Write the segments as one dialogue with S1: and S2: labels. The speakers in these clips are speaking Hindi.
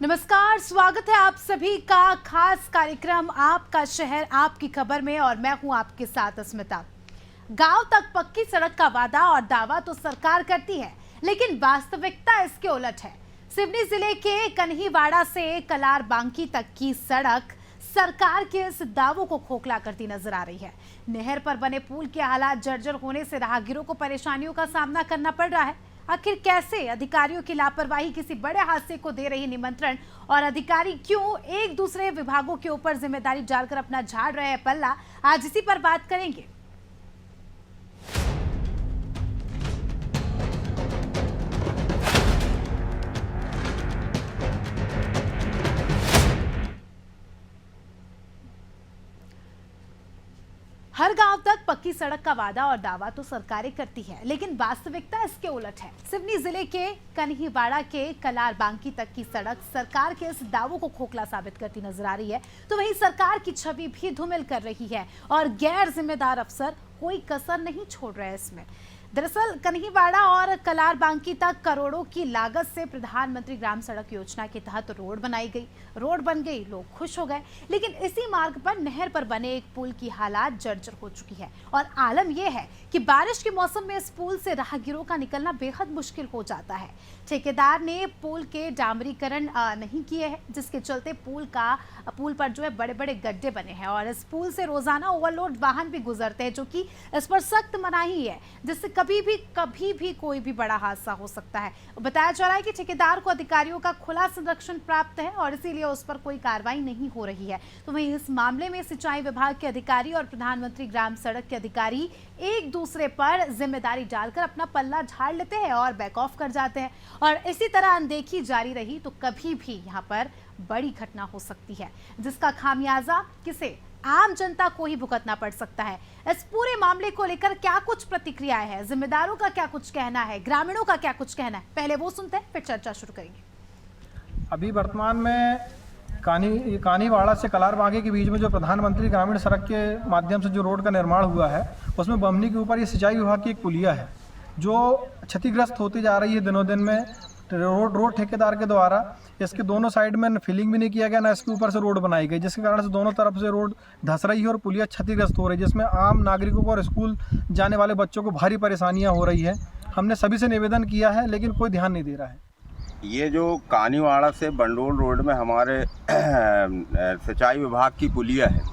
S1: नमस्कार, स्वागत है आप सभी का खास कार्यक्रम आपका शहर आपकी खबर में और मैं हूं आपके साथ अस्मिता। गांव तक पक्की सड़क का वादा और दावा तो सरकार करती है, लेकिन वास्तविकता इसके उलट है। सिवनी जिले के कन्हीवाड़ा से कलार बांकी तक की सड़क सरकार के इस दावों को खोखला करती नजर आ रही है। नहर पर बने पुल के हालात जर्जर होने से राहगीरों को परेशानियों का सामना करना पड़ रहा है। आखिर कैसे अधिकारियों की लापरवाही किसी बड़े हादसे को दे रही निमंत्रण और अधिकारी क्यों एक दूसरे विभागों के ऊपर जिम्मेदारी डालकर अपना झाड़ रहे हैं पल्ला, आज इसी पर बात करेंगे। हर गांव तक पक्की सड़क का वादा और दावा तो सरकारें करती है, लेकिन वास्तविकता इसके उलट है। सिवनी जिले के कन्हीवाड़ा के कलार बांकी तक की सड़क सरकार के इस दावों को खोखला साबित करती नजर आ रही है, तो वहीं सरकार की छवि भी धूमिल कर रही है और गैर जिम्मेदार अफसर कोई कसर नहीं छोड़ रहे हैं इसमें। दरअसल कन्हीवाड़ा और कलार बांकी तक करोड़ों की लागत से प्रधानमंत्री ग्राम सड़क योजना के तहत रोड बनाई गई। रोड बन गई, लोग खुश हो गए, लेकिन इसी मार्ग पर नहर पर बने एक पुल की हालात जर्जर हो चुकी है और आलम यह है कि बारिश के मौसम में इस पुल से राहगीरों का निकलना बेहद मुश्किल हो जाता है। ठेकेदार ने पुल के डामरीकरण नहीं किए हैं, जिसके चलते पुल पर जो है बड़े बड़े गड्ढे बने हैं और इस पुल से रोजाना ओवरलोड वाहन भी गुजरते हैं, जो कि इस पर सख्त मनाही है, जिससे कभी भी कोई भी बड़ा हादसा हो सकता है। बताया जा रहा है कि ठेकेदार को अधिकारियों का खुला संरक्षण प्राप्त है और इसीलिए उस पर कोई कार्रवाई नहीं हो रही है। तो वहीं इस मामले में सिंचाई विभाग के अधिकारी और प्रधानमंत्री ग्राम सड़क के अधिकारी एक दूसरे पर जिम्मेदारी डालकर अपना पल्ला झाड़ लेते हैं और बैक ऑफ कर जाते हैं और इसी तरह अनदेखी जारी रही तो कभी भी यहाँ पर बड़ी घटना हो सकती है, जिसका खामियाजा किसे आम जनता को ही भुगतना पड़ सकता है। इस पूरे मामले को लेकर क्या कुछ प्रतिक्रियाएं हैं, जिम्मेदारों का क्या कुछ कहना है, ग्रामीणों का क्या कुछ कहना है, पहले वो सुनते हैं, फिर चर्चा शुरू करेंगे।
S2: अभी वर्तमान में कन्हीवाड़ा से कलार बांकी के बीच में जो प्रधानमंत्री ग्रामीण सड़क के माध्यम से जो रोड का निर्माण हुआ है, उसमें बमनी के ऊपर ये सिंचाई विभाग की एक पुलिया है जो क्षतिग्रस्त होती जा रही है दिनों दिन में। रोड ठेकेदार के द्वारा इसके दोनों साइड में फिलिंग भी नहीं किया गया, ना इसके ऊपर से रोड बनाई गई, जिसके कारण से दोनों तरफ से रोड धंस रही है और पुलिया क्षतिग्रस्त हो रही है, जिसमें आम नागरिकों को और स्कूल जाने वाले बच्चों को भारी परेशानियां हो रही है। हमने सभी से निवेदन किया है, लेकिन कोई ध्यान नहीं दे रहा है।
S3: ये जो कन्हीवाड़ा से बंडोल रोड में हमारे सिंचाई विभाग की पुलिया है,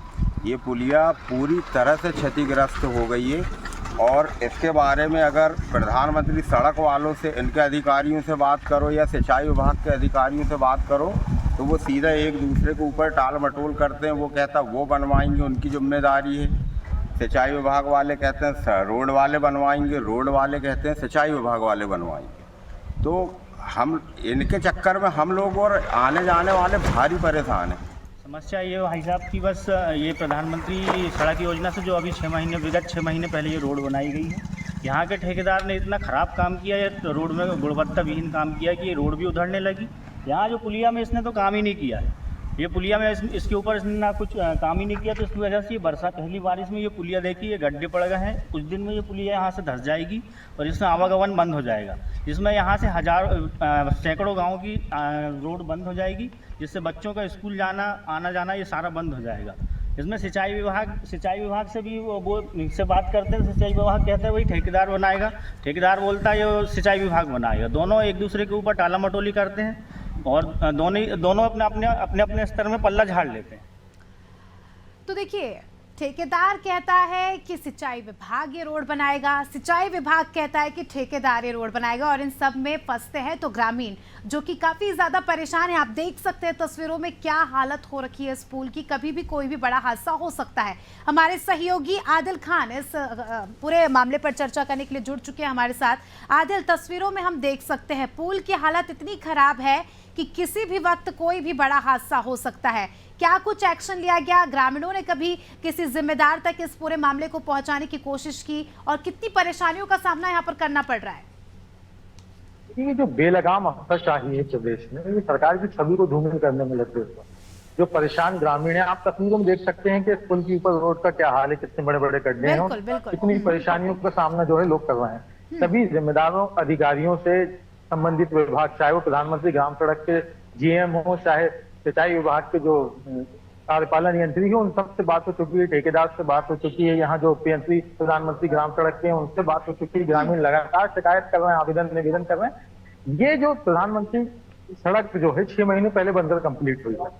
S3: ये पुलिया पूरी तरह से क्षतिग्रस्त हो गई है और इसके बारे में अगर प्रधानमंत्री सड़क वालों से, इनके अधिकारियों से बात करो या सिंचाई विभाग के अधिकारियों से बात करो तो वो सीधा एक दूसरे के ऊपर टाल मटोल करते हैं। वो कहता वो बनवाएंगे, उनकी जिम्मेदारी है। सिंचाई विभाग वाले कहते हैं रोड वाले बनवाएंगे, रोड वाले कहते हैं सिंचाई विभाग वाले बनवाएंगे। तो हम इनके चक्कर में हम लोग और आने जाने वाले भारी परेशान हैं।
S4: समस्या ये भाई साहब की बस ये प्रधानमंत्री सड़क योजना से जो अभी विगत 6 महीने पहले ये रोड बनाई गई है, यहाँ के ठेकेदार ने इतना ख़राब काम किया है, रोड में गुणवत्ता विहीन काम किया कि ये रोड भी उधड़ने लगी। यहाँ जो पुलिया में इसने तो काम ही नहीं किया है, ये पुलिया में इसके ऊपर इसने ना कुछ काम ही नहीं किया, तो इसकी वजह से ये पहली बारिश में ये पुलिया देखी, ये गड्ढे पड़ गए हैं। कुछ दिन में ये पुलिया यहाँ से धंस जाएगी और इसमें आवागमन बंद हो जाएगा, जिसमें यहाँ से सैकड़ों गाँव की रोड बंद हो जाएगी, जिससे बच्चों का स्कूल आना जाना ये सारा बंद हो जाएगा। इसमें सिंचाई विभाग से भी वो से बात करते हैं, सिंचाई विभाग कहते हैं वही ठेकेदार बनाएगा, ठेकेदार बोलता है ये सिंचाई विभाग बनाएगा। दोनों एक दूसरे के ऊपर टाला मटोली करते हैं और दोनों अपने स्तर में पल्ला झाड़ लेते हैं।
S1: तो देखिए, ठेकेदार कहता है कि सिंचाई विभाग ये रोड बनाएगा, सिंचाई विभाग कहता है कि ठेकेदार ये रोड बनाएगा और इन सब में फंसते हैं तो ग्रामीण, जो कि काफी ज्यादा परेशान है। आप देख सकते हैं तस्वीरों में क्या हालत हो रखी है इस पुल की, कभी भी कोई भी बड़ा हादसा हो सकता है। हमारे सहयोगी आदिल खान इस पूरे मामले पर चर्चा करने के लिए जुड़ चुके हैं हमारे साथ। आदिल, तस्वीरों में हम देख सकते हैं पुल की हालत इतनी खराब है कि किसी भी वक्त कोई भी बड़ा हादसा हो सकता है। क्या कुछ एक्शन लिया गया? ग्रामीणों ने कभी किसी जिम्मेदार तक इस पूरे मामले को पहुंचाने की कोशिश की और कितनी परेशानियों का सामना यहाँ पर करना पड़ रहा है?
S5: ये जो बेलगाम अफसरशाही है प्रदेश में, ये सरकार की छवि को धूमिल करने में लगे हुए जो परेशान ग्रामीण है। आप तस्वीरों में देख सकते हैं कि पुल के ऊपर रोड का क्या हाल है, कितने बड़े बड़े गड्ढे हैं, कितनी परेशानियों का सामना जो है लोग कर रहे हैं। सभी जिम्मेदारों अधिकारियों से संबंधित विभाग, चाहे वो प्रधानमंत्री ग्राम सड़क के जीएम हो, चाहे सिंचाई विभाग के जो कार्यपालन यंत्री हो, उन सबसे बात हो चुकी है, ठेकेदार से बात हो चुकी है, यहाँ जो पीएनसी प्रधानमंत्री ग्राम सड़क के हैं उनसे बात हो चुकी है। ग्रामीण लगातार शिकायत कर रहे हैं, आवेदन निवेदन कर रहे हैं। ये जो प्रधानमंत्री सड़क जो है 6 महीने पहले बनकर कंप्लीट हुई है,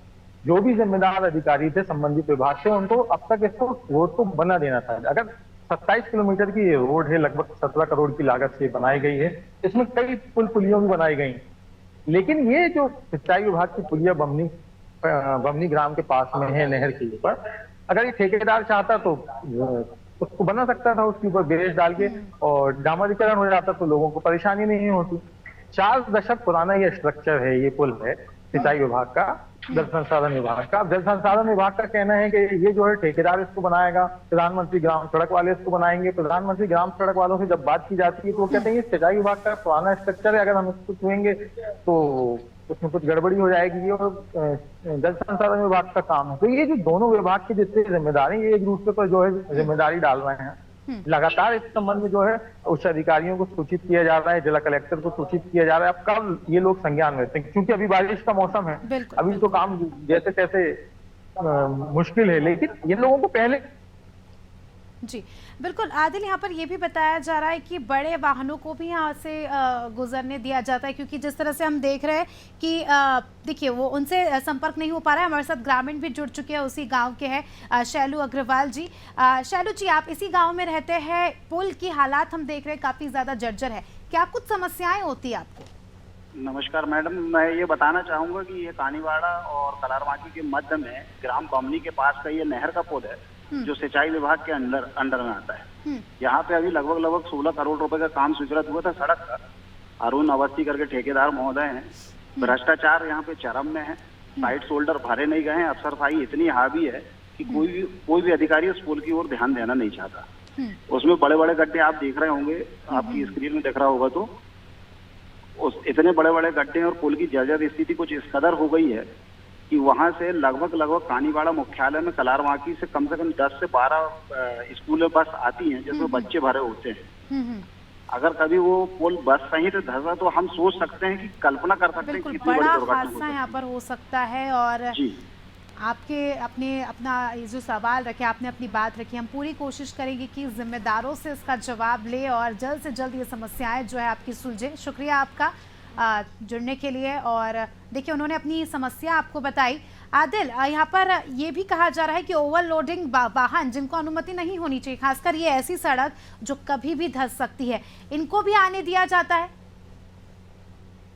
S5: जो भी जिम्मेदार अधिकारी थे संबंधित विभाग से, उनको अब तक इसको रोड को बना देना था। अगर 27 किलोमीटर की ये रोड है, लगभग 17 करोड़ की लागत से बनाई गई है, इसमें कई पुल पुलियों भी बनाई गई, लेकिन ये जो सिंचाई विभाग की पुलिया बमनी ग्राम के पास में है, नहर के ऊपर, अगर ये ठेकेदार चाहता तो उसको बना सकता था, उसके ऊपर बेस डाल के, और डामरीकरण हो जाता तो लोगों को परेशानी नहीं होती। 4 दशक पुराना ये स्ट्रक्चर है, ये पुल है सिंचाई विभाग का, जल संसाधन विभाग का। जल संसाधन विभाग का कहना है कि ये जो है ठेकेदार इसको बनाएगा, प्रधानमंत्री ग्राम सड़क वाले इसको बनाएंगे। प्रधानमंत्री ग्राम सड़क वालों से जब बात की जाती है तो वो कहते हैं ये सिंचाई विभाग का पुराना स्ट्रक्चर है, अगर हम इसको छुएंगे तो उसमें कुछ गड़बड़ी हो जाएगी, और जल संसाधन विभाग का काम है। तो ये जो दोनों विभाग के जितने जिम्मेदारी, ये एक दूसरे पर जो है जिम्मेदारी डाल रहे हैं। लगातार इस संबंध में जो है उच्च अधिकारियों को सूचित किया जा रहा है, जिला कलेक्टर को सूचित किया जा रहा है। अब कब ये लोग संज्ञान लेते हैं, क्योंकि अभी बारिश का मौसम है, अभी तो काम जैसे तैसे मुश्किल है, लेकिन ये लोगों को पहले।
S1: जी बिल्कुल आदिल, यहाँ पर यह भी बताया जा रहा है कि बड़े वाहनों को भी यहाँ से गुजरने दिया जाता है, क्योंकि जिस तरह से हम देख रहे हैं कि देखिए वो उनसे संपर्क नहीं हो पा रहा है। हमारे साथ ग्रामीण भी जुड़ चुके हैं, उसी गांव के हैं शैलू अग्रवाल जी। शैलू जी, आप इसी गांव में रहते हैं, पुल की हालात हम देख रहे हैं काफ़ी ज़्यादा जर्जर है, क्या कुछ समस्याएँ होती है आपको?
S6: नमस्कार मैडम, मैं ये बताना चाहूँगा कि ये कानीवाड़ा और कलारबांकी के मध्य में ग्राम बमनी के पास का ये नहर का पुल है, जो सिंचाई विभाग के अंडर में आता है। यहाँ पे अभी लगभग 16 करोड़ रुपए का काम स्वीकृत हुआ था सड़क का। अरुण अवस्थी करके ठेकेदार महोदय हैं। भ्रष्टाचार यहाँ पे चरम में है, साइड शोल्डर भरे नहीं गए हैं, अफसरशाही इतनी हावी है कि कोई भी अधिकारी उस पुल की ओर ध्यान देना नहीं चाहता। उसमें बड़े बड़े गड्ढे आप देख रहे होंगे, आपकी स्क्रीन में दिख रहा होगा, तो उस इतने बड़े बड़े गड्ढे और पुल की जर्जर स्थिति कुछ इस कदर हो गई है कि वहां से लगभग कानीवाड़ा मुख्यालय में कलारबांकी से कम 10 से 12 स्कूल बस आती हैं, जिसमें बच्चे भरे होते हैं। अगर कभी वो पुल बस सहित धंसा तो हम सोच सकते हैं कि कल्पना कर सकते हैं कितनी बड़ी दुर्घटना
S1: हादसा यहाँ पर हो सकता है। और अपना ये जो सवाल रखे, आपने अपनी बात रखी, हम पूरी कोशिश करेंगे कि जिम्मेदारों से इसका जवाब ले और जल्द से जल्द ये समस्याएं जो है आपकी सुलझे। शुक्रिया आपका जुड़ने के लिए। और देखिए उन्होंने अपनी समस्या आपको बताई। आदिल, यहाँ पर ये भी कहा जा रहा है कि ओवरलोडिंग वाहन जिनको अनुमति नहीं होनी चाहिए, खासकर ये ऐसी सड़क जो कभी भी धंस सकती है, इनको भी आने दिया जाता है?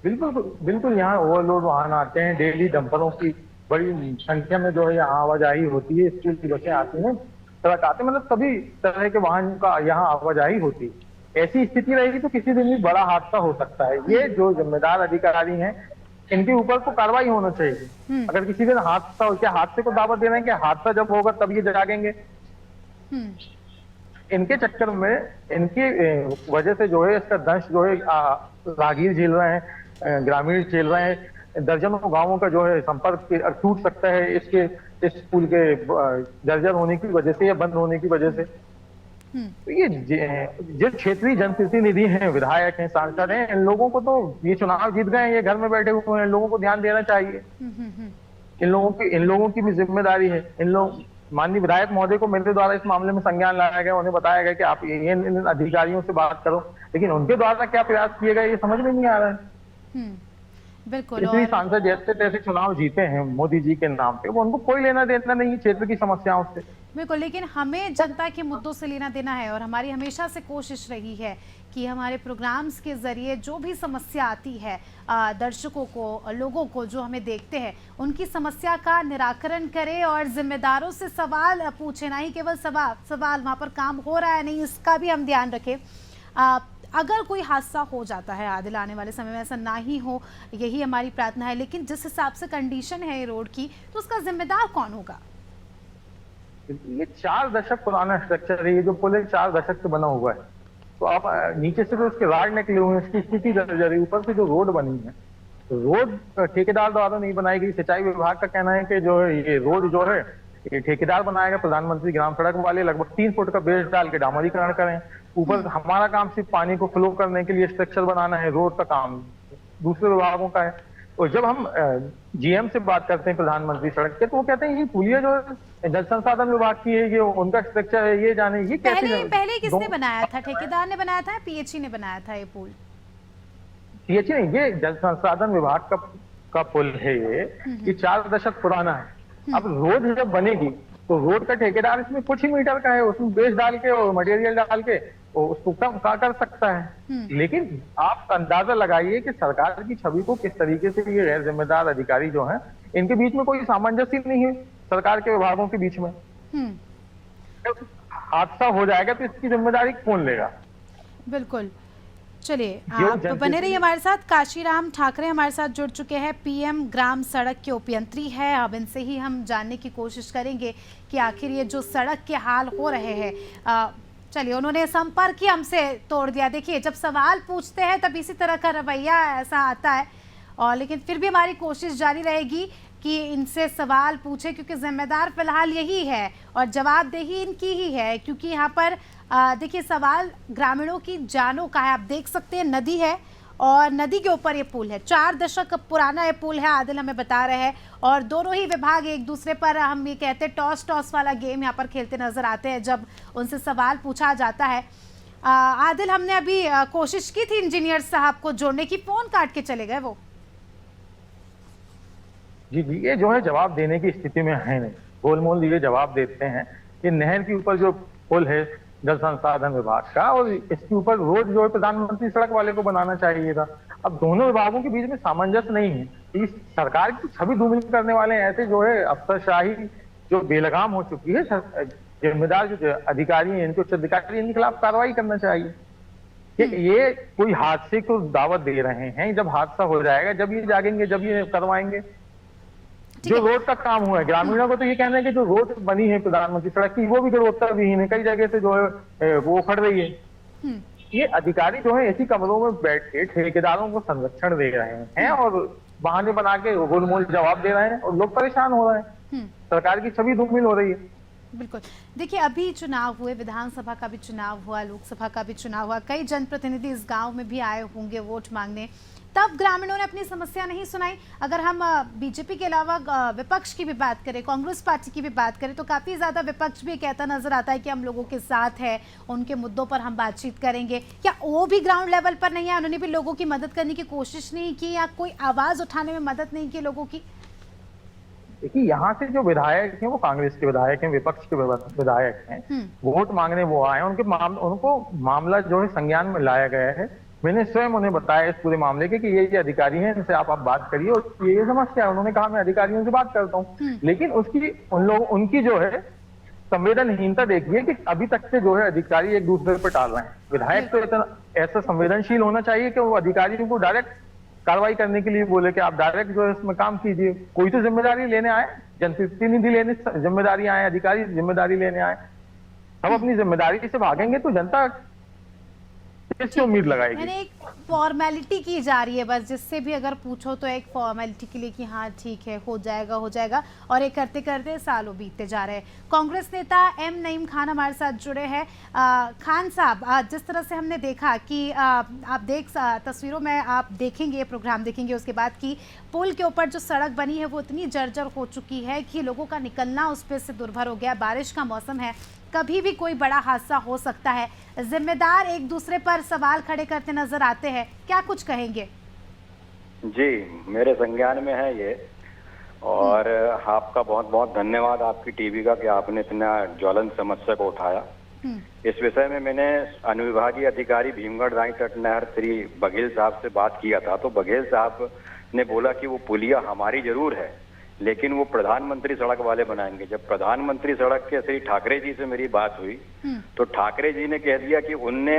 S5: बिल्कुल यहाँ ओवरलोड वाहन आते हैं, डेली डंपरों की बड़ी संख्या में जो है यहाँ आवाजाही होती है, स्कूल की बसें आती हैं, सड़क आते हैं, मतलब सभी तरह के वाहन का यहाँ आवाजाही होती है। ऐसी स्थिति रहेगी तो किसी दिन भी बड़ा हादसा हो सकता है। ये जो जिम्मेदार अधिकारी हैं, इनके ऊपर तो कार्रवाई होना चाहिए। अगर किसी दिन हादसा हो, क्या हादसे को दावा दे रहे हैं कि हादसा जब होगा तब ये जागेंगे? इनके चक्कर में, इनकी वजह से जो है इसका दंश जो है राहगीर झेल रहे हैं, ग्रामीण झेल रहे हैं, दर्जनों गांवों का जो है संपर्क टूट सकता है इस पुल के जर्जर होने की वजह से या बंद होने की वजह से। तो ये जो क्षेत्रीय जनप्रतिनिधि हैं, विधायक हैं, सांसद हैं, इन लोगों को तो ये चुनाव जीत गए हैं, ये घर में बैठे हुए हैं, इन लोगों को ध्यान देना चाहिए। इन लोगों की भी जिम्मेदारी है। माननीय विधायक महोदय को मेरे द्वारा इस मामले में संज्ञान लाया गया, उन्हें बताया गया कि आप इन अधिकारियों से बात करो, लेकिन उनके द्वारा क्या प्रयास किए गए ये समझ में नहीं आ रहा है।
S1: बिल्कुल।
S5: इतनी सांसद जैसे तैसे चुनाव जीते हैं मोदी जी के नाम पे, वो उनको कोई लेना देना नहीं है क्षेत्र की समस्याओं से।
S1: बिल्कुल, लेकिन हमें जनता के मुद्दों से लेना देना है और हमारी हमेशा से कोशिश रही है कि हमारे प्रोग्राम्स के जरिए जो भी समस्या आती है दर्शकों को, लोगों को जो हमें देखते हैं, उनकी समस्या का निराकरण करें और जिम्मेदारों से सवाल पूछे, ना ही केवल सवाल वहाँ पर काम हो रहा है नहीं इसका भी हम ध्यान रखें। अगर कोई हादसा हो जाता है आदिल, आने वाले समय में ऐसा ना ही हो, यही हमारी प्रार्थना है, लेकिन जिस हिसाब से कंडीशन है रोड की, तो उसका जिम्मेदार कौन होगा?
S5: ये 4 दशक पुराना स्ट्रक्चर है, ये जो पुल है 4 दशक से बना हुआ है। तो आप नीचे से तो उसके राड निकले हुए हैं, उसकी स्थिति जर्जर है। ऊपर से जो रोड बनी है, रोड ठेकेदार द्वारा नहीं बनाई गई। सिंचाई विभाग का कहना है कि जो है ये रोड जो है ये ठेकेदार बनाएगा, प्रधानमंत्री ग्राम सड़क वाले लगभग 3 फुट का बेस डाल के डामरीकरण करें। ऊपर हमारा काम सिर्फ पानी को फ्लो करने के लिए स्ट्रक्चर बनाना है, रोड का काम दूसरे विभागों का है। और जब हम जीएम से बात करते हैं प्रधानमंत्री सड़क के, तो वो कहते हैं ये पुलिया जो जल संसाधन विभाग की है, ये उनका स्ट्रक्चर है, ये जाने ये कैसे
S1: पहले किसने बनाया था? ठेकेदार ने बनाया था या पीएचई ने बनाया था ये पुल?
S5: पीएचई नहीं, ये जल संसाधन विभाग का पुल है। ये 4 दशक पुराना है। अब रोड जब बनेगी तो रोड का ठेकेदार इसमें कुछ ही मीटर का है, उसमें बेस डाल के और मटेरियल डाल के उसको कम कर सकता है। लेकिन आप अंदाजा लगाइए कि सरकार की छवि को किस तरीके से ये गैर जिम्मेदार अधिकारी जो हैं, इनके बीच में कोई सामंजस्य नहीं है सरकार के विभागों के बीच में। हादसा हो जाएगा तो इसकी जिम्मेदारी कौन लेगा?
S1: बिल्कुल, चलिए आप बने रहिए हमारे साथ। काशीराम ठाकरे हमारे साथ जुड़ चुके हैं, पीएम ग्राम सड़क के उपयंत्री है। अब इनसे ही हम जानने की कोशिश करेंगे कि आखिर ये जो सड़क के हाल हो रहे हैं, चलिए उन्होंने संपर्क ही हमसे तोड़ दिया। देखिए, जब सवाल पूछते हैं तब इसी तरह का रवैया ऐसा आता है, और लेकिन फिर भी हमारी कोशिश जारी रहेगी कि इनसे सवाल पूछे, क्योंकि जिम्मेदार फिलहाल यही है और जवाबदेही इनकी ही है। क्योंकि यहाँ पर देखिए सवाल ग्रामीणों की जानों का है। आप देख सकते हैं नदी है और नदी के ऊपर ये पुल है। 4 दशक पुराना ये पुल है, आदिल हमें बता रहे हैं। और दोनों ही विभाग एक दूसरे पर, हम ये कहते हैं टॉस वाला गेम यहाँ पर खेलते नजर आते हैं जब उनसे सवाल पूछा जाता है। आदिल, हमने अभी कोशिश की थी इंजीनियर साहब को जोड़ने की, फोन काट के चले गए वो।
S5: जी, ये जो है जवाब देने की स्थिति में है नहीं, गोलमोल ये जवाब देते हैं कि नहर के ऊपर जो पुल है जल संसाधन विभाग का, और इसके ऊपर रोड जो है प्रधानमंत्री सड़क वाले को बनाना चाहिए था। अब दोनों विभागों के बीच में सामंजस्य नहीं है। इस सरकार की छवि धूमिल करने वाले ऐसे जो है अफसरशाही जो बेलगाम हो चुकी है, जिम्मेदार जो अधिकारी हैं, इनके उच्च अधिकारी, इनके खिलाफ कार्रवाई करना चाहिए। ये कोई हादसे को दावत दे रहे हैं। जब हादसा हो जाएगा, जब ये जागेंगे, जब ये करवाएंगे। जो रोड का काम हुआ है, ग्रामीणों को तो ये कहना है कि जो रोड बनी है प्रधानमंत्री सड़क की, वो भी गुणवत्ता विहीन है, कई जगह से जो है वो उखड़ रही है। ये अधिकारी जो है ऐसी कमरों में बैठ के ठेकेदारों को संरक्षण दे रहे हैं और बहाने बना के गोलमोल जवाब दे रहे हैं, और लोग परेशान हो रहे हैं। सरकार की छवि धूमिल हो रही है।
S1: बिल्कुल, देखिए अभी चुनाव हुए, विधानसभा का भी चुनाव हुआ, लोकसभा का भी चुनाव हुआ, कई जनप्रतिनिधि इस गांव में भी आए होंगे वोट मांगने, तब ग्रामीणों ने अपनी समस्या नहीं सुनाई। अगर हम बीजेपी के अलावा विपक्ष की भी बात करें, कांग्रेस पार्टी की भी बात करें, तो काफ़ी ज़्यादा विपक्ष भी कहता नजर आता है कि हम लोगों के साथ है, उनके मुद्दों पर हम बातचीत करेंगे। क्या वो भी ग्राउंड लेवल पर नहीं है? उन्होंने भी लोगों की मदद करने की कोशिश नहीं की, या कोई आवाज़ उठाने में मदद नहीं की लोगों की?
S5: देखिए, यहाँ से जो विधायक हैं वो कांग्रेस के विधायक हैं, विपक्ष के विधायक हैं। वोट मांगने वो आए, उनको मामला जो है संज्ञान में लाया गया है। मैंने स्वयं उन्हें बताया इस पूरे मामले के कि ये अधिकारी हैं, इनसे आप बात करिए, और ये समस्या है। उन्होंने कहा मैं अधिकारियों से बात करता हूँ, लेकिन उनकी जो है संवेदनहीनता देखिए कि अभी तक से जो है अधिकारी एक दूसरे पर टाल रहे हैं। विधायक तो इतना ऐसा संवेदनशील होना चाहिए कि वो अधिकारियों को डायरेक्ट कार्रवाई करने के लिए बोले कि आप डायरेक्ट जो है इसमें काम कीजिए। कोई तो जिम्मेदारी लेने आए, जनप्रतिनिधि लेने जिम्मेदारी आए, अधिकारी जिम्मेदारी लेने आए। हम अपनी जिम्मेदारी से भागेंगे तो जनता किससे उम्मीद लगाएगी?
S1: मैंने एक फॉर्मेलिटी की जा रही है बस, जिससे भी अगर पूछो तो एक फॉर्मेलिटी के लिए कि हाँ ठीक है, हो जाएगा, और ये करते करते सालों बीतते जा रहे हैं। कांग्रेस नेता एम नईम खान हमारे साथ जुड़े हैं। खान साहब, जिस तरह से हमने देखा कि आप तस्वीरों में आप देखेंगे, प्रोग्राम देखेंगे उसके बाद कि पुल के ऊपर जो सड़क बनी है वो इतनी जर्जर हो चुकी है कि लोगों का निकलना उस पर से दुर्भर हो गया। बारिश का मौसम है, कभी भी कोई बड़ा हादसा हो सकता है। जिम्मेदार एक दूसरे पर सवाल खड़े करते नजर आते हैं, क्या कुछ कहेंगे?
S7: जी, मेरे संज्ञान में है ये, और आपका बहुत बहुत धन्यवाद आपकी टीवी का कि आपने इतना ज्वलंत समस्या को उठाया। इस विषय में मैंने अनुविभागीय अधिकारी भीमगढ़ दाई तट नहर श्री बघेल साहब से बात किया था, तो बघेल साहब ने बोला कि वो पुलिया हमारी जरूर है, लेकिन वो प्रधानमंत्री सड़क वाले बनाएंगे। जब प्रधानमंत्री सड़क के श्री ठाकरे जी से मेरी बात हुई तो ठाकरे जी ने कह दिया कि उनने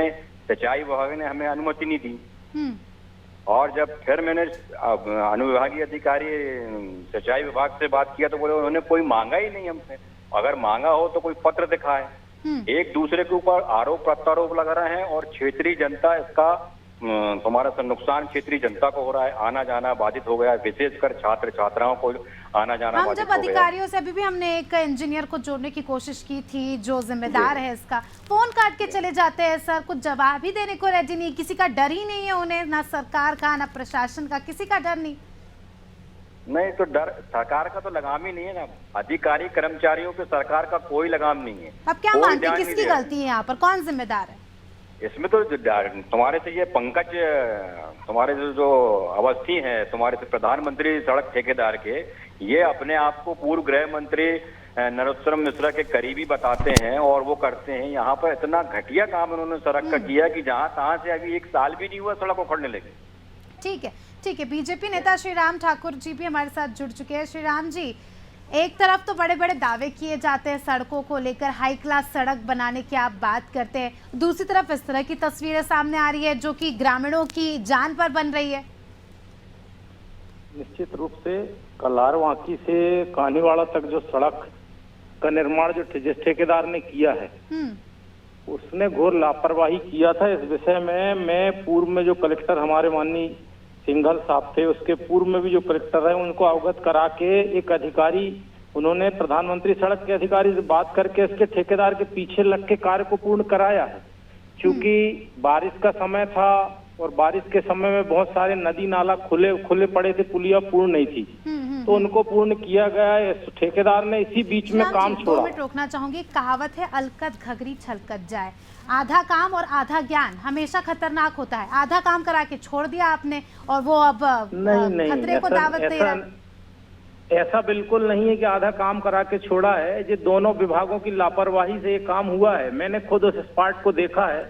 S7: सिंचाई विभाग ने हमें अनुमति नहीं दी। और जब फिर मैंने अनुविभागीय अधिकारी सिंचाई विभाग से बात किया तो बोले उन्होंने कोई मांगा ही नहीं हमसे, अगर मांगा हो तो कोई पत्र दिखाए। एक दूसरे के ऊपर आरोप प्रत्यारोप लगा रहे हैं, और क्षेत्रीय जनता इसका तुम्हारा नुकसान क्षेत्रीय जनता को हो रहा है। आना जाना बाधित हो गया है, विशेषकर छात्र छात्राओं को आना जाना बाधित हो गया।
S1: जब अधिकारियों से अभी भी हमने एक इंजीनियर को जोड़ने की कोशिश की थी जो जिम्मेदार है इसका, फोन काट के चले जाते हैं सर, कुछ जवाब ही देने को रेडी नहीं। किसी का डर ही नहीं है उन्हें, ना सरकार का ना प्रशासन का, किसी का डर नहीं।
S7: नहीं तो डर सरकार का तो लगाम ही नहीं है ना, अधिकारी कर्मचारियों पे सरकार का कोई लगाम नहीं है।
S1: अब क्या
S7: कोई
S1: मानते हैं
S7: ध्यान नहीं
S1: किसकी
S7: दे रहा।
S1: गलती है यहाँ पर, कौन जिम्मेदार है?
S7: इसमें तो तुम्हारे से ये पंकज, तुम्हारे जो अवस्थी हैं, तुम्हारे से प्रधानमंत्री सड़क ठेकेदार के, ये अपने आप को पूर्व गृह मंत्री नरोत्तम मिश्रा के करीबी बताते हैं और वो करते हैं। यहाँ पर इतना घटिया काम उन्होंने सड़क का किया कि जहाँ तहाँ से अभी 1 साल भी नहीं हुआ सड़क उखड़ने लगी।
S1: ठीक है, ठीक है। बीजेपी नेता श्री राम ठाकुर जी भी हमारे साथ जुड़ चुके हैं। श्री राम जी, एक तरफ तो बड़े बड़े दावे किए जाते हैं सड़कों को लेकर, हाई क्लास सड़क बनाने की आप बात करते हैं, दूसरी तरफ इस तरह की तस्वीरें सामने आ रही है जो कि ग्रामीणों की जान पर बन रही है।
S5: निश्चित रूप से कलारवांकी से कानीवाड़ा तक जो सड़क का निर्माण जो जिस ठेकेदार ने किया है उसने घोर लापरवाही किया था। इस विषय में मैं पूर्व में जो कलेक्टर हमारे माननीय सिंघल साहब थे, उसके पूर्व में भी जो कलेक्टर है उनको अवगत करा के एक अधिकारी, उन्होंने प्रधानमंत्री सड़क के अधिकारी से बात करके इसके ठेकेदार के पीछे लग के कार्य को पूर्ण कराया है। क्योंकि बारिश का समय था और बारिश के समय में बहुत सारे नदी नाला खुले पड़े थे, पुलिया पूर्ण नहीं थी, तो उनको पूर्ण किया गया। इस ठेकेदार ने इसी बीच में काम छोड़ा।
S1: 2 मिनट रोकना चाहूंगी। कहावत है अलकत घगरी छलकत जाए। आधा काम और आधा ज्ञान हमेशा खतरनाक होता है। आधा काम करा के छोड़ दिया आपने और वो अब खतरे को दावत दे रहा है।
S5: ऐसा बिल्कुल नहीं है कि आधा काम करा के छोड़ा है। ये दोनों विभागों की लापरवाही से ये काम हुआ है। मैंने खुद उस स्पॉट को देखा है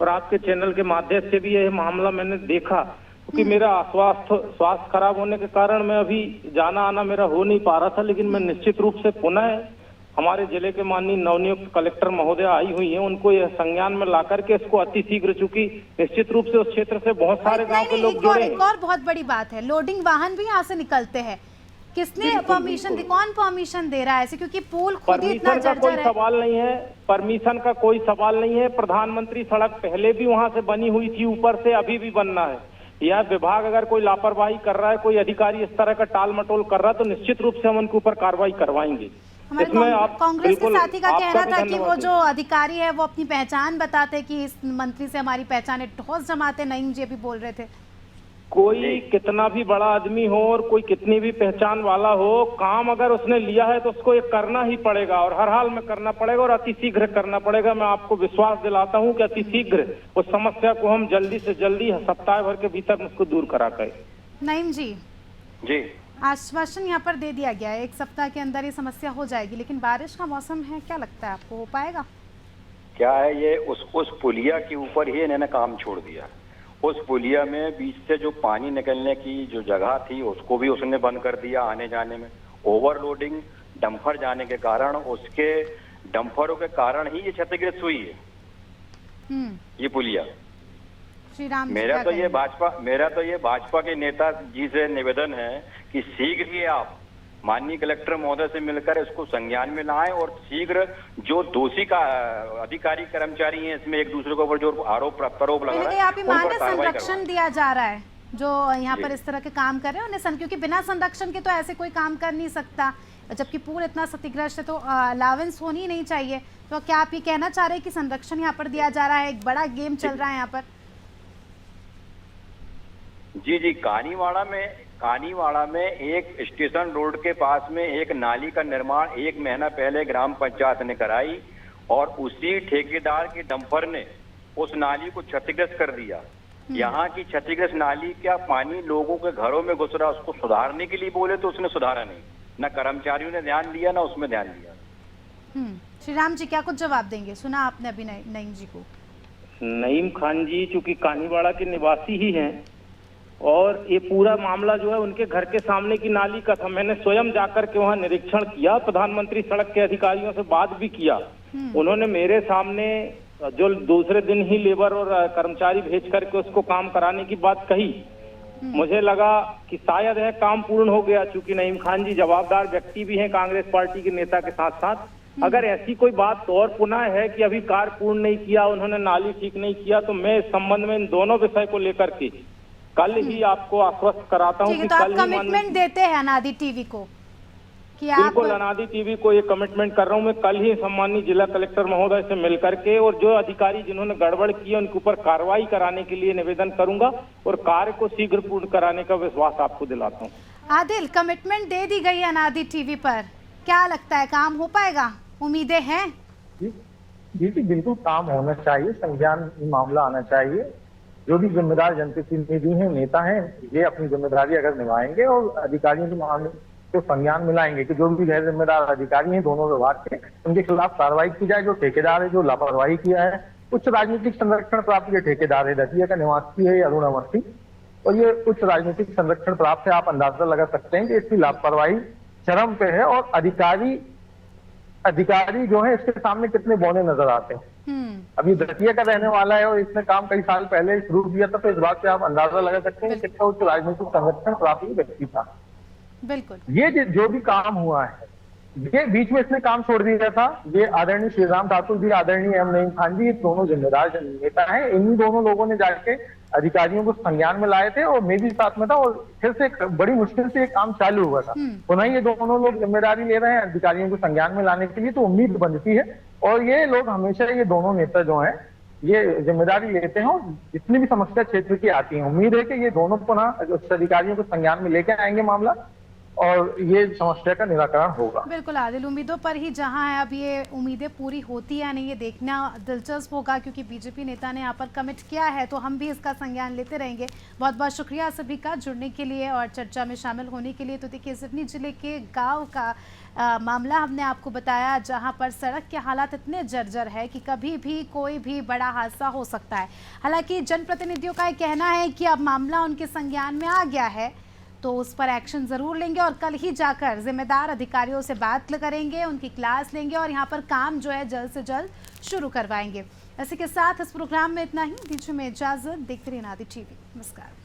S5: और आपके चैनल के माध्यम से भी यह मामला मैंने देखा, क्योंकि मेरा स्वास्थ्य खराब होने के कारण मैं अभी जाना आना मेरा हो नहीं पा रहा था। लेकिन मैं निश्चित रूप से पुनः हमारे जिले के माननीय नवनियुक्त कलेक्टर महोदय आई हुई हैं, उनको यह संज्ञान में ला करके इसको अति शीघ्र, चूंकि निश्चित रूप से उस क्षेत्र से बहुत सारे गांव के लोग जुड़े।
S1: एक और बहुत बड़ी बात है, लोडिंग वाहन भी यहाँ से निकलते हैं। किसने परमिशन दी, कौन परमिशन दे रहा है ऐसे? क्योंकि पुल खुद ही इतना
S5: परमिशन का कोई
S1: जर्जर है।
S5: सवाल नहीं है, परमिशन का कोई सवाल नहीं है। प्रधानमंत्री सड़क पहले भी वहां से बनी हुई थी, ऊपर से अभी भी बनना है। यह विभाग अगर कोई लापरवाही कर रहा है, कोई अधिकारी इस तरह का टाल मटोल कर रहा है, तो निश्चित रूप से हम उनके ऊपर कार्रवाई करवाएंगे।
S1: हमारे कांग्रेस के साथी का कहना था कि वो जो अधिकारी है वो अपनी पहचान बताते कि इस मंत्री से हमारी पहचान है, ठोस जमाते। नईम जी भी बोल रहे थे
S5: कोई कितना भी बड़ा आदमी हो और कोई कितनी भी पहचान वाला हो, काम अगर उसने लिया है तो उसको ये करना ही पड़ेगा और हर हाल में करना पड़ेगा और अति शीघ्र करना पड़ेगा। मैं आपको विश्वास दिलाता हूं कि अति शीघ्र उस समस्या को हम जल्दी से जल्दी सप्ताह भर के भीतर उसको दूर करा कर।
S1: नईम जी, आश्वासन यहाँ पर दे दिया गया है 1 सप्ताह के अंदर ये समस्या हो जाएगी, लेकिन बारिश का मौसम है, क्या लगता है आपको हो पाएगा?
S7: क्या है, ये उस पुलिया के ऊपर ही इन्होंने काम छोड़ दिया। उस पुलिया में बीच से जो पानी निकलने की जो जगह थी उसको भी उसने बंद कर दिया। आने जाने में ओवरलोडिंग, डंपर जाने के कारण, उसके डंपरों के कारण ही ये क्षतिग्रस्त हुई है ये पुलिया।
S1: श्री राम,
S7: मेरा तो ये भाजपा के नेता जी से निवेदन है कि शीघ्र ही आप माननीय कलेक्टर महोदय से मिलकर इसको संज्ञान में लाएं और शीघ्र जो दोषी का अधिकारी कर्मचारी हैं इसमें एक दूसरे के ऊपर जो आरोप प्रत्यारोप लगा रहे हैं,
S1: आप माने संरक्षण दिया जा रहा है जो यहाँ पर इस तरह के काम कर रहे हैं उन्हें, क्योंकि बिना संरक्षण के तो ऐसे कोई काम कर नहीं सकता, जबकि पुल इतना क्षतिग्रस्त है तो अलावेंस होनी ही नहीं चाहिए। तो क्या आप ये कहना चाह रहे हैं कि संरक्षण यहाँ पर दिया जा रहा है? एक बड़ा गेम चल रहा है यहाँ पर।
S7: जी, कानीवाड़ा में एक स्टेशन रोड के पास में एक नाली का निर्माण 1 महीना पहले ग्राम पंचायत ने कराई और उसी ठेकेदार के डंपर ने उस नाली को क्षतिग्रस्त कर दिया। यहाँ की क्षतिग्रस्त नाली का पानी लोगों के घरों में घुस रहा, उसको सुधारने के लिए बोले तो उसने सुधारा नहीं, न कर्मचारियों ने ध्यान दिया न उसमें ध्यान दिया।
S1: श्री राम जी, क्या कुछ जवाब देंगे? सुना आपने अभी नईम जी को।
S5: नईम खान जी चूंकि कानीवाड़ा के निवासी ही हैं और ये पूरा मामला जो है उनके घर के सामने की नाली का था। मैंने स्वयं जाकर के वहाँ निरीक्षण किया, प्रधानमंत्री सड़क के अधिकारियों से बात भी किया। उन्होंने मेरे सामने जो दूसरे दिन ही लेबर और कर्मचारी भेज करके उसको काम कराने की बात कही। मुझे लगा कि शायद है काम पूर्ण हो गया, चूंकि नईम खान जी जवाबदार व्यक्ति भी हैं कांग्रेस पार्टी के नेता के साथ साथ। अगर ऐसी कोई बात और पुनः है कि अभी कार्य पूर्ण नहीं किया, उन्होंने नाली ठीक नहीं किया, तो मैं इस संबंध में इन दोनों विषय को लेकर के कल ही आपको आश्वस्त कराता हूं कि
S1: तो
S5: कल
S1: आप कमिटमेंट देते हैं अनादि टीवी को कि आप?
S5: बिल्कुल, अनादि टीवी को ये कमिटमेंट कर रहा हूं मैं, कल ही सम्मानित जिला कलेक्टर महोदय से मिलकर के और जो अधिकारी जिन्होंने गड़बड़ की उनके ऊपर कार्रवाई कराने के लिए निवेदन करूंगा और कार्य को शीघ्र पूर्ण कराने का विश्वास आपको दिलाता हूं।
S1: आदिल, कमिटमेंट दे दी गई है अनादि टीवी पर, क्या लगता है काम हो पाएगा? उम्मीदें हैं?
S5: जी बिल्कुल काम होना चाहिए, संज्ञान में मामला आना चाहिए। जो भी जिम्मेदार जनप्रतिनिधि हैं, नेता हैं, ये अपनी जिम्मेदारी अगर निभाएंगे और अधिकारियों के मामले को संज्ञान मिलाएंगे कि जो भी गैर जिम्मेदार अधिकारी हैं दोनों विभाग के, उनके खिलाफ कार्रवाई की जाए। जो ठेकेदार है, जो लापरवाही किया है, उच्च राजनीतिक संरक्षण प्राप्त ये ठेकेदार है, दतिया का निवासी है अरुण अवस्थी, और ये उच्च राजनीतिक संरक्षण प्राप्त है। आप अंदाजा लगा सकते हैं कि इसकी लापरवाही चरम पे है और अधिकारी जो है इसके सामने कितने बौने नजर आते हैं। अभी दतिया का रहने वाला है और इसने काम कई साल पहले शुरू किया था, तो इस बात से आप अंदाजा लगा सकते हैं कितना उच्च राजनीतिक संरक्षण प्राप्त व्यक्ति था।
S1: बिल्कुल।
S5: ये जो भी काम हुआ है, ये बीच में इसने काम छोड़ दिया था। ये आदरणीय श्री राम ठाकुर जी, आदरणीय एम नईम खान जी, दोनों जिम्मेदार नेता हैं। इन्हीं दोनों लोगों ने जाके अधिकारियों को संज्ञान में लाए थे और मैं भी साथ में था, और फिर से बड़ी मुश्किल से ये काम चालू हुआ था। पुनः ये दोनों लोग जिम्मेदारी ले रहे हैं अधिकारियों को संज्ञान में लाने के लिए, तो उम्मीद बनती है। और ये लोग हमेशा, ये दोनों नेता जो हैं, ये जिम्मेदारी लेते हैं और जितनी भी समस्या क्षेत्र की आती है, उम्मीद है कि ये दोनों पुनः उच्च अधिकारियों को संज्ञान में लेकर आएंगे मामला और ये समस्या का निराकरण होगा।
S1: बिल्कुल आदिल, उम्मीदों पर ही जहां है, अब ये उम्मीदें पूरी होती है नहीं, ये देखना दिलचस्प होगा, क्योंकि बीजेपी नेता ने यहाँ पर कमिट किया है, तो हम भी इसका संज्ञान लेते रहेंगे। बहुत बहुत शुक्रिया सभी का जुड़ने के लिए और चर्चा में शामिल होने के लिए। तो देखिए, सिवनी जिले के गाँव का मामला हमने आपको बताया, जहाँ पर सड़क के हालात इतने जर्जर है कि कभी भी कोई भी बड़ा हादसा हो सकता है। हालांकि जनप्रतिनिधियों का ये कहना है कि अब मामला उनके संज्ञान में आ गया है, तो उस पर एक्शन ज़रूर लेंगे और कल ही जाकर जिम्मेदार अधिकारियों से बात करेंगे, उनकी क्लास लेंगे और यहाँ पर काम जो है जल्द से जल्द शुरू करवाएंगे। इसी के साथ इस प्रोग्राम में इतना ही। दीजिए में इजाज़त। देखते रहिए अनादि टीवी। नमस्कार।